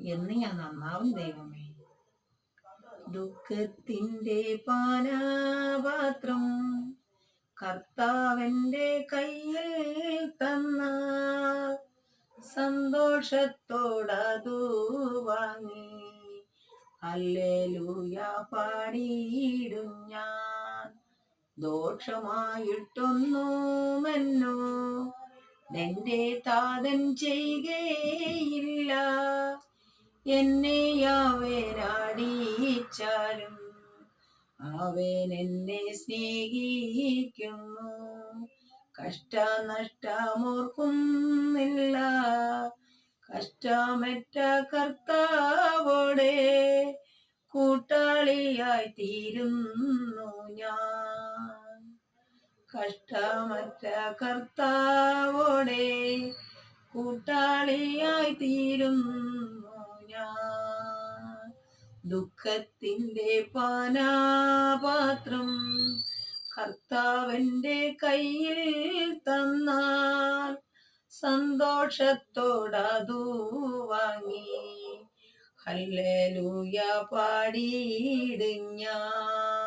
എന്ന് ഞാൻ നന്നാവും ദൈവമേ. ദുഃഖത്തിന്റെ പാനപാത്രം കർത്താവിന്റെ കയ്യിൽ തന്ന സന്തോഷത്തോടതു വാങ്ങി ഹല്ലേലൂയ പാടിയിടും ഞാൻ. ദോഷമായിട്ടൊന്നുമെന്നോ എന്റെ താതൻ ചെയ്യുകയില്ല. എന്നെ അവനടിച്ചാലും അവൻ എന്നെ സ്നേഹിക്കുന്നു. കഷ്ടനഷ്ടമോർക്കുന്നില്ല. കഷ്ടമറ്റ കർത്താവോടെ കൂട്ടാളിയായി തീരുന്നു ഞാൻ. കഷ്ടമറ്റ കർത്താവോടെ കൂട്ടാളിയായി തീരുന്നു ഞാൻ. ദുഃഖത്തിന്റെ പാനപാത്രം കർത്താവിന്റെ കയ്യിൽ തന്നാൽ സന്തോഷത്തോടതു വാങ്ങി ഹല്ലേലൂയ പാടിയിടും ഞാൻ.